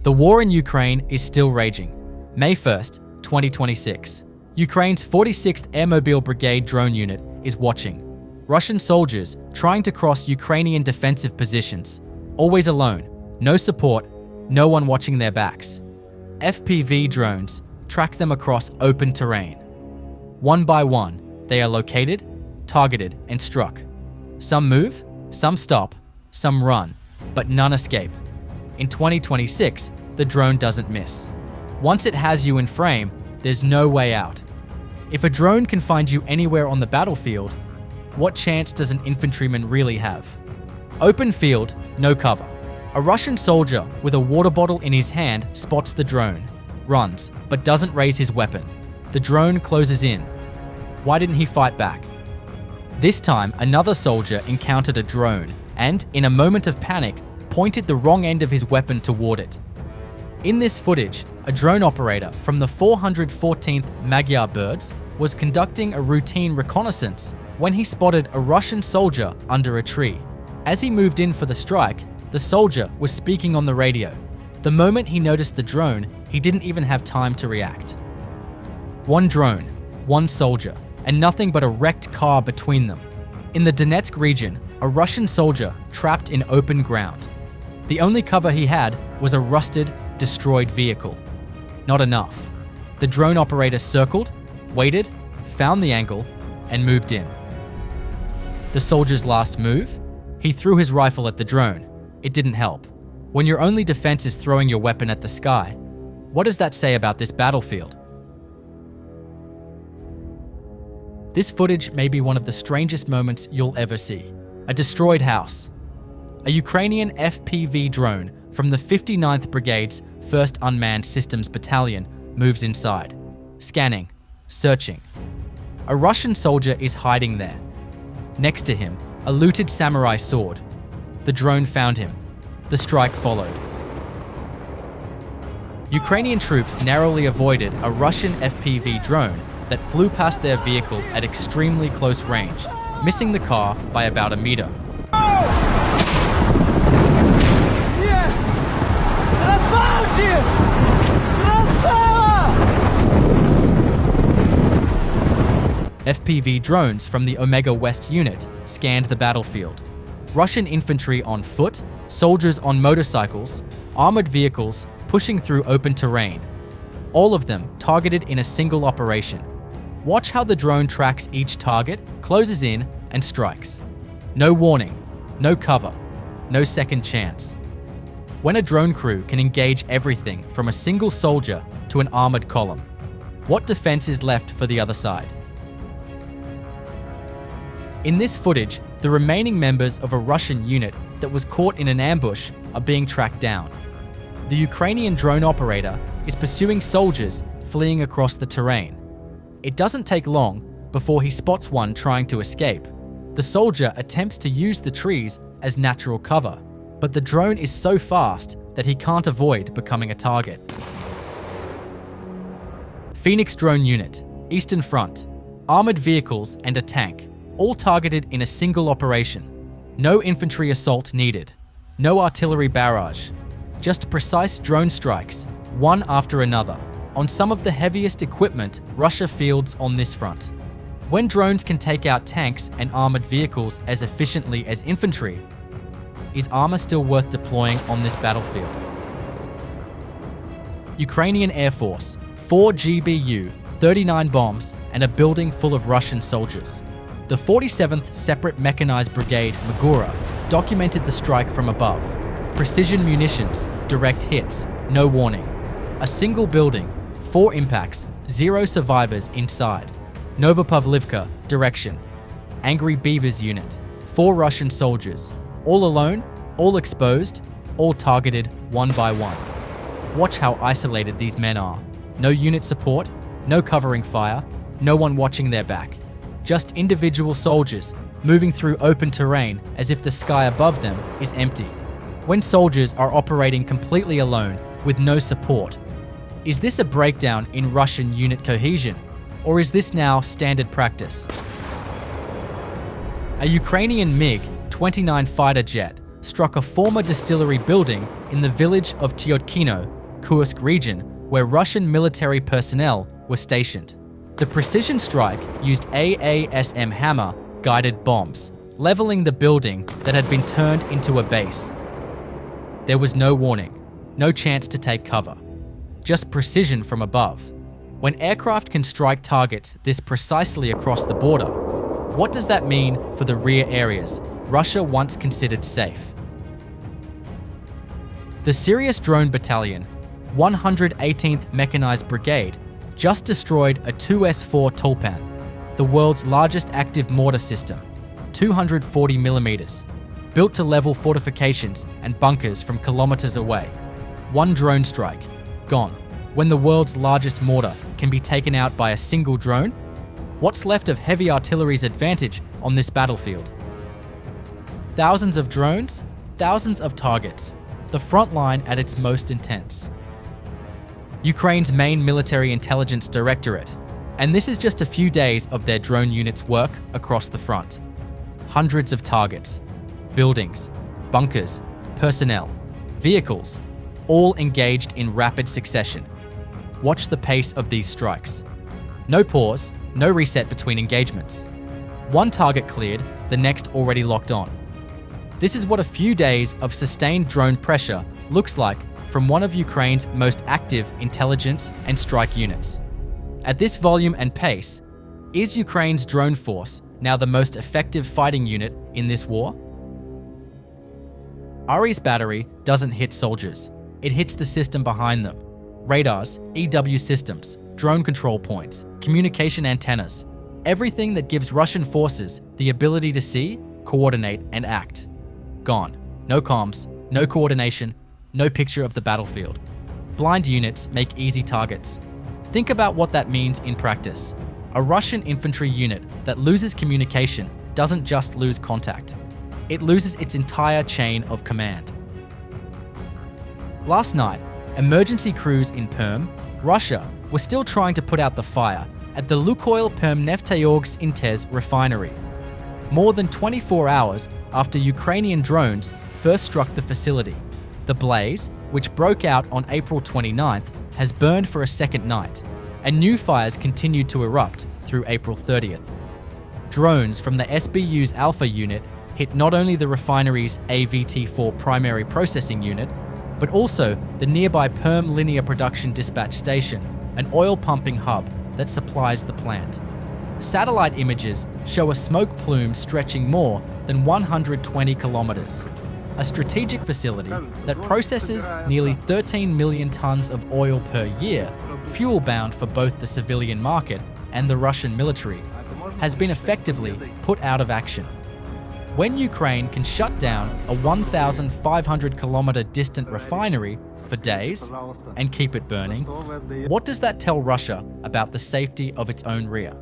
The war in Ukraine is still raging. May 1st, 2026. Ukraine's 46th Airmobile Brigade drone unit is watching. Russian soldiers trying to cross Ukrainian defensive positions. Always alone, no support, no one watching their backs. FPV drones track them across open terrain. One by one, they are located, targeted, and struck. Some move, some stop, some run, but none escape. In 2026, the drone doesn't miss. Once it has you in frame, there's no way out. If a drone can find you anywhere on the battlefield, what chance does an infantryman really have? Open field, no cover. A Russian soldier with a water bottle in his hand spots the drone, runs, but doesn't raise his weapon. The drone closes in. Why didn't he fight back? This time, another soldier encountered a drone and, in a moment of panic, pointed the wrong end of his weapon toward it. In this footage, a drone operator from the 414th Magyar Birds was conducting a routine reconnaissance when he spotted a Russian soldier under a tree. As he moved in for the strike, the soldier was speaking on the radio. The moment he noticed the drone, he didn't even have time to react. One drone, one soldier, and nothing but a wrecked car between them. In the Donetsk region, a Russian soldier trapped in open ground. The only cover he had was a rusted, destroyed vehicle. Not enough. The drone operator circled, waited, found the angle, and moved in. The soldier's last move? He threw his rifle at the drone. It didn't help. When your only defense is throwing your weapon at the sky, what does that say about this battlefield? This footage may be one of the strangest moments you'll ever see. A destroyed house. A Ukrainian FPV drone from the 59th Brigade's 1st Unmanned Systems Battalion moves inside. Scanning. Searching. A Russian soldier is hiding there. Next to him, a looted samurai sword. The drone found him. The strike followed. Ukrainian troops narrowly avoided a Russian FPV drone that flew past their vehicle at extremely close range, missing the car by about a meter. FPV drones from the Omega West unit scanned the battlefield. Russian infantry on foot, soldiers on motorcycles, armored vehicles pushing through open terrain. All of them targeted in a single operation. Watch how the drone tracks each target, closes in, and strikes. No warning, no cover, no second chance. When a drone crew can engage everything from a single soldier to an armored column, what defense is left for the other side? In this footage, the remaining members of a Russian unit that was caught in an ambush are being tracked down. The Ukrainian drone operator is pursuing soldiers fleeing across the terrain. It doesn't take long before he spots one trying to escape. The soldier attempts to use the trees as natural cover, but the drone is so fast that he can't avoid becoming a target. Phoenix Drone Unit, Eastern Front, armored vehicles and a tank, all targeted in a single operation. No infantry assault needed. No artillery barrage. Just precise drone strikes, one after another, on some of the heaviest equipment Russia fields on this front. When drones can take out tanks and armored vehicles as efficiently as infantry, is armor still worth deploying on this battlefield? Ukrainian Air Force, 4 GBU-39 bombs and a building full of Russian soldiers. The 47th Separate Mechanized Brigade, Magura, documented the strike from above. Precision munitions, direct hits, no warning. A single building, 4 impacts, 0 survivors inside. Novopavlivka, direction. Angry Beavers unit, 4 Russian soldiers. All alone, all exposed, all targeted one by one. Watch how isolated these men are. No unit support, no covering fire, no one watching their back. Just individual soldiers moving through open terrain as if the sky above them is empty. When soldiers are operating completely alone with no support, is this a breakdown in Russian unit cohesion, or is this now standard practice? A Ukrainian MiG-29 fighter jet struck a former distillery building in the village of Tyotkino Kursk region where Russian military personnel were stationed. The precision strike used AASM hammer-guided bombs, leveling the building that had been turned into a base. There was no warning, no chance to take cover, just precision from above. When aircraft can strike targets this precisely across the border, what does that mean for the rear areas Russia once considered safe? The Sirius Drone Battalion, 118th Mechanized Brigade, just destroyed a 2S4 Tulpan, the world's largest active mortar system, 240mm, built to level fortifications and bunkers from kilometers away. One drone strike, gone. When the world's largest mortar can be taken out by a single drone, what's left of heavy artillery's advantage on this battlefield? Thousands of drones, thousands of targets, the front line at its most intense. Ukraine's main military intelligence directorate, and this is just a few days of their drone units' work across the front. Hundreds of targets, buildings, bunkers, personnel, vehicles, all engaged in rapid succession. Watch the pace of these strikes. No pause, no reset between engagements. One target cleared, the next already locked on. This is what a few days of sustained drone pressure looks like from one of Ukraine's most active intelligence and strike units. At this volume and pace, is Ukraine's drone force now the most effective fighting unit in this war? Ari's battery doesn't hit soldiers, it hits the system behind them. Radars, EW systems, drone control points, communication antennas, everything that gives Russian forces the ability to see, coordinate, and act. Gone. No comms, no coordination, no picture of the battlefield. Blind units make easy targets. Think about what that means in practice. A Russian infantry unit that loses communication doesn't just lose contact. It loses its entire chain of command. Last night, emergency crews in Perm, Russia, were still trying to put out the fire at the Lukoil Perm-Nefteyorsk refinery. More than 24 hours after Ukrainian drones first struck the facility, the blaze, which broke out on April 29th, has burned for a second night, and new fires continued to erupt through April 30th. Drones from the SBU's Alpha unit hit not only the refinery's AVT4 primary processing unit, but also the nearby Perm linear production dispatch station, an oil pumping hub that supplies the plant. Satellite images show a smoke plume stretching more than 120 kilometers. A strategic facility that processes nearly 13 million tons of oil per year, fuel-bound for both the civilian market and the Russian military, has been effectively put out of action. When Ukraine can shut down a 1,500-kilometer distant refinery for days and keep it burning, what does that tell Russia about the safety of its own rear?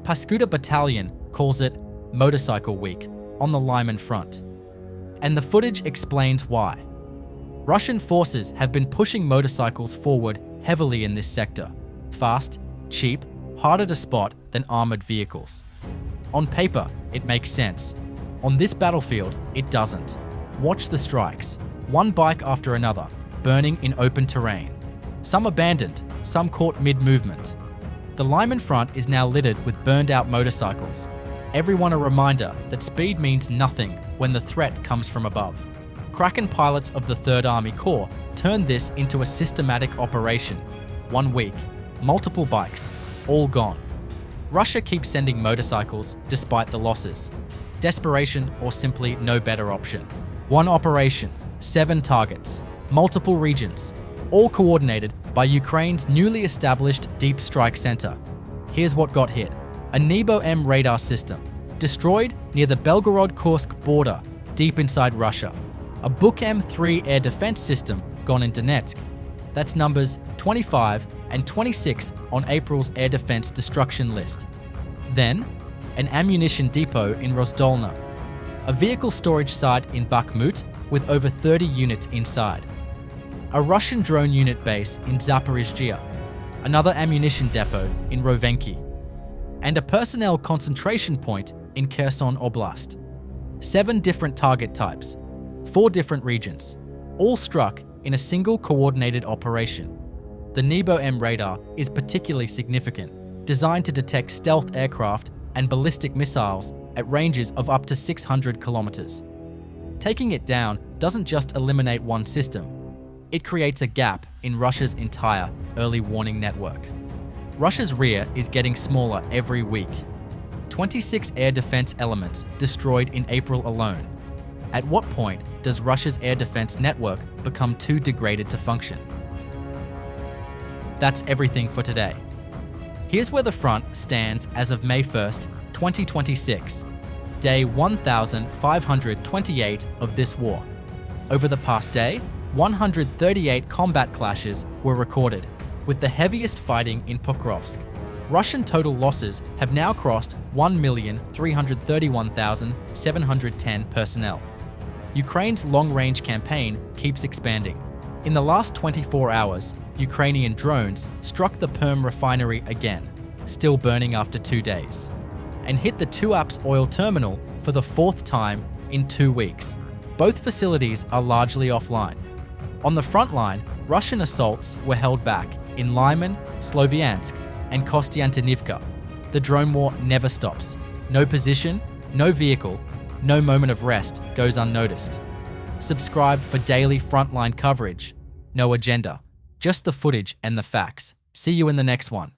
Paskuda Battalion calls it Motorcycle Week on the Lyman front. And the footage explains why. Russian forces have been pushing motorcycles forward heavily in this sector. Fast, cheap, harder to spot than armored vehicles. On paper, it makes sense. On this battlefield, it doesn't. Watch the strikes, one bike after another, burning in open terrain. Some abandoned, some caught mid-movement. The Lyman front is now littered with burned-out motorcycles. Everyone a reminder that speed means nothing when the threat comes from above. Kraken pilots of the 3rd Army Corps turned this into a systematic operation. 1 week, multiple bikes, all gone. Russia keeps sending motorcycles despite the losses. Desperation or simply no better option. One operation, 7 targets, multiple regions, all coordinated by Ukraine's newly established Deep Strike Center. Here's what got hit. A Nebo-M radar system, destroyed near the Belgorod-Kursk border, deep inside Russia. A Buk-M3 air defense system gone in Donetsk. That's numbers 25 and 26 on April's air defense destruction list. Then, an ammunition depot in Rozdolna. A vehicle storage site in Bakhmut with over 30 units inside. A Russian drone unit base in Zaporizhzhia. Another ammunition depot in Rovenki. And a personnel concentration point in Kherson Oblast. 7 different target types, 4 different regions, all struck in a single coordinated operation. The Nebo-M radar is particularly significant, designed to detect stealth aircraft and ballistic missiles at ranges of up to 600 kilometers. Taking it down doesn't just eliminate one system, it creates a gap in Russia's entire early warning network. Russia's rear is getting smaller every week. 26 air defense elements destroyed in April alone. At what point does Russia's air defense network become too degraded to function? That's everything for today. Here's where the front stands as of May 1st, 2026, day 1528 of this war. Over the past day, 138 combat clashes were recorded, with the heaviest fighting in Pokrovsk. Russian total losses have now crossed 1,331,710 personnel. Ukraine's long-range campaign keeps expanding. In the last 24 hours, Ukrainian drones struck the Perm refinery again, still burning after 2 days, and hit the Tuapse oil terminal for the 4th time in 2 weeks. Both facilities are largely offline. On the front line, Russian assaults were held back in Lyman, Sloviansk, and Kostiantynivka. The drone war never stops. No position, no vehicle, no moment of rest goes unnoticed. Subscribe for daily frontline coverage. No agenda, just the footage and the facts. See you in the next one.